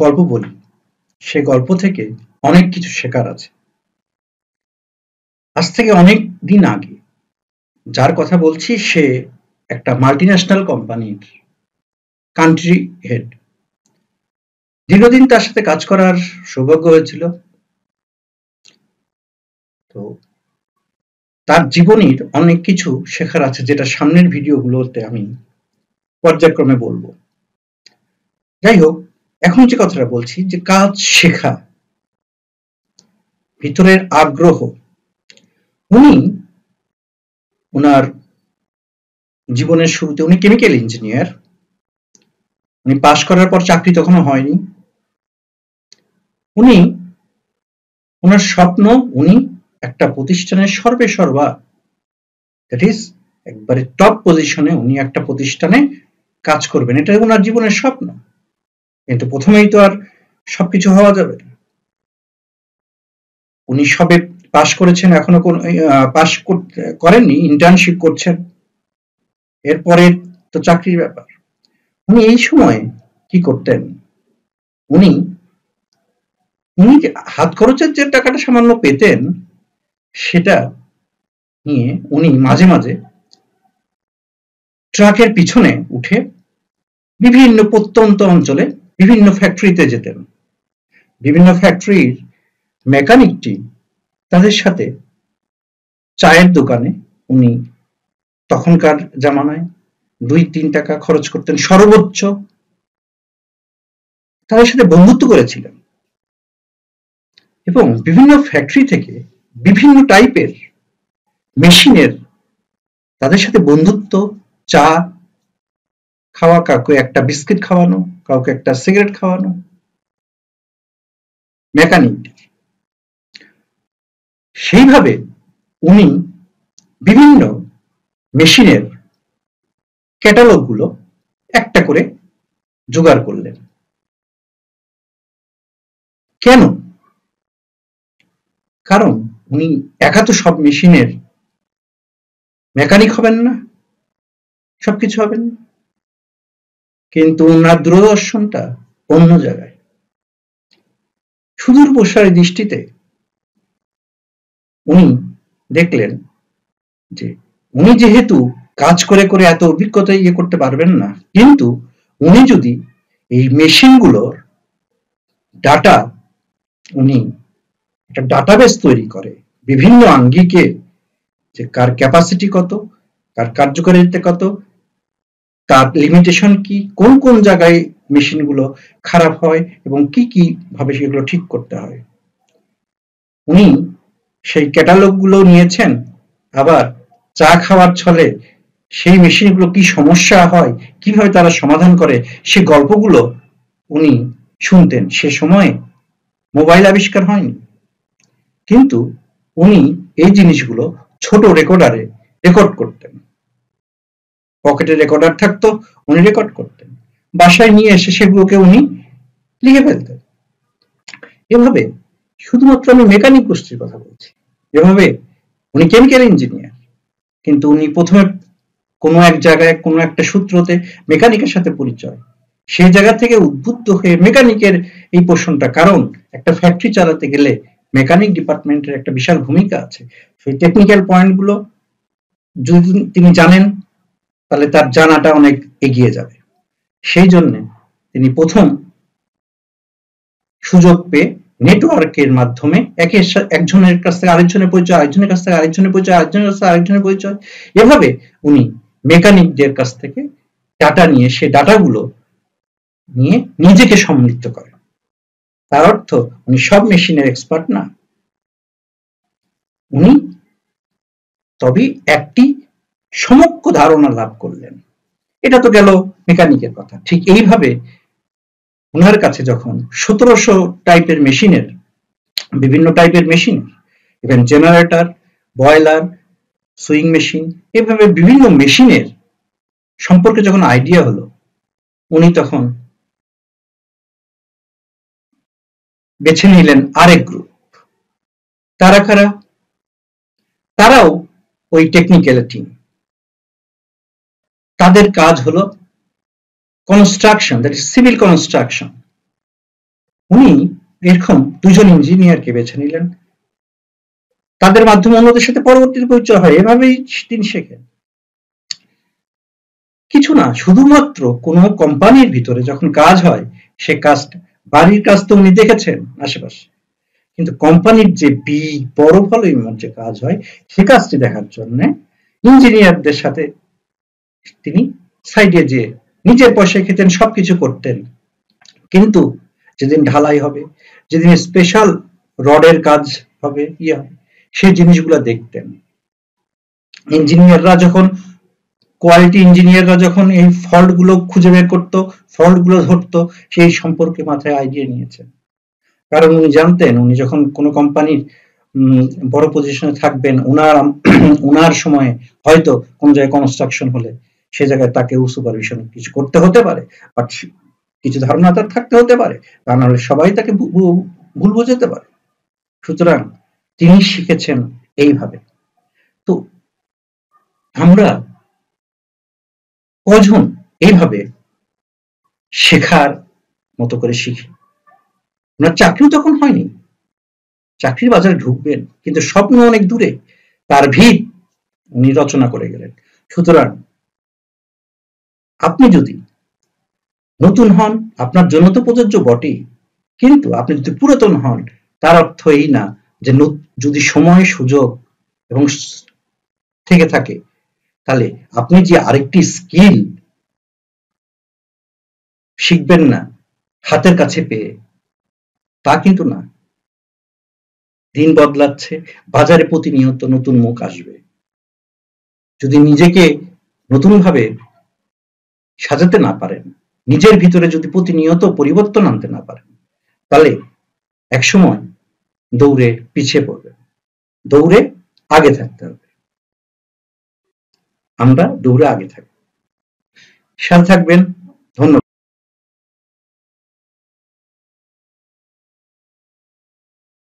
গল্প বলি, সে গল্প থেকে অনেক কিছু শেখার আছে। আজ থেকে অনেক দিন আগে যার কথা বলছি সে একটা মাল্টিন্যাশনাল কোম্পানির কান্ট্রি হেড। দীর্ঘদিন তার সাথে কাজ করার সৌভাগ্য হয়েছিল। তো তার জীবনীর অনেক কিছু শেখার আছে, যেটা সামনের ভিডিওগুলোতে আমি পর্যায়ক্রমে বলবো। যাই হোক, এখন যে কথাটা বলছি, যে কাজ শেখা, ভিতরের আগ্রহ। উনি ওনার জীবনের শুরুতে উনি কেমিক্যাল ইঞ্জিনিয়ার। উনি পাশ করার পর চাকরি তখনও হয়নি। উনি ওনার স্বপ্ন, উনি একটা প্রতিষ্ঠানের সর্বেসর্বা, দ্যাট ইজ একবারে টপ পজিশনে উনি একটা প্রতিষ্ঠানে কাজ করবেন, এটা ওনার জীবনের স্বপ্ন। কিন্তু প্রথমেই তো আর সবকিছু হওয়া যাবে না। উনি সবে পাশ করেছেন, এখনো কোন পাশ করেননি, ইন্টার্নশিপ করছেন, এরপরে তো চাকরির ব্যাপার। উনি এই সময়ে কি করতেন, উনি উনি হাত খরচের যে টাকাটা সামান্য পেতেন, সেটা নিয়ে উনি মাঝে মাঝে ট্রাকের পিছনে উঠে বিভিন্ন প্রত্যন্ত অঞ্চলে বিভিন্ন ফ্যাক্টরিতে যেতেন। বিভিন্ন ফ্যাক্টরির মেকানিক টিম তাদের সাথে চায়ের দোকানে উনি তখনকার জামানায় 2-3 টাকা খরচ করতেন সর্বোচ্চ, তাদের সাথে বন্ধুত্ব করেছিলেন। এবং বিভিন্ন ফ্যাক্টরি থেকে বিভিন্ন টাইপের মেশিনের তাদের সাথে বন্ধুত্ব, চা খাওয়া, কাউকে একটা বিস্কিট খাওয়ানো, কাউকে একটা সিগারেট খাওয়ানো, মেকানিক। সেইভাবে উনি বিভিন্ন মেশিনের ক্যাটালগ গুলো একটা করে জোগাড় করলেন। কেন? কারণ উনি একা তো সব মেশিনের মেকানিক হবেন না, সবকিছু হবেন না। কিন্তু ওনার দূরদর্শনটা অন্য জায়গায়। সুদূর প্রসারী দৃষ্টিতে উনি দেখলেন যে উনি যেহেতু কাজ করে করে এত অভিজ্ঞতা ইয়ে করতে পারবেন না, কিন্তু উনি যদি এই মেশিনগুলোর ডাটা, উনি একটা ডাটাবেস তৈরি করে বিভিন্ন আঙ্গিকে, যে কার ক্যাপাসিটি কত, কার কার্যকারিতা কত, তার লিমিটেশন কি, কোন কোন জায়গায় মেশিনগুলো খারাপ হয় এবং কি কি ভাবে সেগুলো ঠিক করতে হয়, উনি সেই ক্যাটালগ গুলো নিয়েছেন। আবার চা খাওয়ার ছলে সেই মেশিনগুলো কি সমস্যা হয়, কিভাবে তারা সমাধান করে, সে গল্পগুলো উনি শুনতেন। সে সময়ে মোবাইল আবিষ্কার হয়নি, কিন্তু উনি এই জিনিসগুলো ছোট রেকর্ডারে রেকর্ড করতেন। পকেটে রেকর্ডার থাকতো, উনি রেকর্ড করতেন, বাসায় নিয়ে এসে সেগুলোকে উনি লিখে ফেলতেন। এভাবে, শুধুমাত্র আমি মেকানিক গোষ্ঠীর কথা বলছি, এভাবে উনি কেমিক্যাল ইঞ্জিনিয়ার, কিন্তু উনি প্রথমে কোনো এক জায়গায় কোনো একটা সূত্রতে মেকানিকের সাথে পরিচয়, সেই জায়গা থেকে উদ্বুদ্ধ হয়ে মেকানিকের এই পোর্শনটা, কারণ একটা ফ্যাক্টরি চালাতে গেলে মেকানিক ডিপার্টমেন্টের একটা বিশাল ভূমিকা আছে। সেই টেকনিক্যাল পয়েন্টগুলো যদি তিনি জানেন, তাহলে তার জানাটা অনেক এগিয়ে যাবে। সেই জন্য তিনি প্রথম সুযোগ পেয়ে নেটওয়ার্কের মাধ্যমে একজনের কাছ থেকে আরেকজনের পরিচয়, আরেকজনের কাছ থেকে আরেকজনের পরিচয়, আরেকজনের কাছ থেকে আরেকজনের পরিচয়, এভাবে উনি মেকানিকদের কাছ থেকে ডাটা নিয়ে সে ডাটাগুলো নিয়ে নিজেকে সমৃদ্ধ করেন। তার অর্থ উনি সব মেশিনের এক্সপার্ট না, উনি তবে একটি সমগ্র ধারণা লাভ করলেন। এটা তো গেল মেকানিকের কথা। ঠিক এইভাবে ওনার কাছে যখন 1700 টাইপের মেশিনের, বিভিন্ন টাইপের machine, even generator, boiler, sewing machine, এভাবে বিভিন্ন মেশিনের সম্পর্কে যখন আইডিয়া হলো, উনি তখন বেছে নিলেন আরেক গ্রুপ। তারা কারা? তারাও ওই টেকনিক্যাল টিম। তাদের কাজ হলো construction, that is civil construction. উনি এরকম দুজন ইঞ্জিনিয়ারকে বেছে নিলেন, তাদের মাধ্যমে অন্যদের সাথে পরবর্তীতে পরিচয় হয়, এভাবেই তিনি শেখেন। কিছু না, শুধুমাত্র কোনো কোম্পানির ভিতরে যখন কাজ হয়, সে কাজটা, বাড়ির কাজ তো উনি দেখেছেন আশেপাশে, কিন্তু কোম্পানির যে বড় ভলিউমের যে কাজ হয়, সে কাজটি দেখার জন্য ইঞ্জিনিয়ারদের সাথে তিনি সাইডে যেয়ে নিজের পয়সায় খেতেন, সবকিছু করতেন। কিন্তু যেদিন ঢালাই হবে, যেদিন স্পেশাল রডের কাজ হবে, সেই জিনিসগুলো দেখতেন। ইঞ্জিনিয়াররা যখন, কোয়ালিটি ইঞ্জিনিয়াররা যখন এই ফল্ট গুলো খুঁজে বের করতো, ফল্ট গুলো ধরতো, সেই সম্পর্কে মাথায় আইডিয়া নিয়েছেন। কারণ উনি জানতেন, উনি যখন কোনো কোম্পানির বড় পজিশনে থাকবেন, উনার সময়ে হয়তো কোন জায়গায় কনস্ট্রাকশন হলে সে জায়গায় তাকে সুপারভিশন কিছু করতে হতে পারে, বাট কিছু ধারণা তার থাকতে হতে পারে, তা নাহলে সবাই তাকে ভুল বোঝাতে পারে। সুতরাং তিনি শিখেছেন এইভাবে। তো আমরা কজন এইভাবে শেখার মতো করে শিখি? ওনার চাকরিও তখন হয়নি, চাকরির বাজারে ঢুকবেন, কিন্তু স্বপ্ন অনেক দূরে, তার ভিত উনি রচনা করে গেলেন। সুতরাং আপনি যদি নতুন হন, আপনার জন্য তো প্রযোজ্য বটেই, কিন্তু আপনি যদি পুরাতন হন, তার অর্থ এই না যে যদি সময়, সুযোগ এবং থেকে থাকে, তাহলে আপনি যে আরেকটি স্কিল শিখবেন না হাতের কাছে পেয়ে, তা কিন্তু না। দিন বদলাচ্ছে, বাজারে প্রতিনিয়ত নতুন মুখ আসবে। যদি নিজেকে নতুন ভাবে সাজাতে না পারেন, নিজের ভিতরে যদি প্রতিনিয়ত পরিবর্তন আনতে না পারেন, তাহলে একসময় দৌড়ে পিছিয়ে পড়বেন। দৌড়ে আগে থাকতে হবে। আমরা দৌড়ে আগে থাকবো। সাথে থাকবেন। ধন্যবাদ।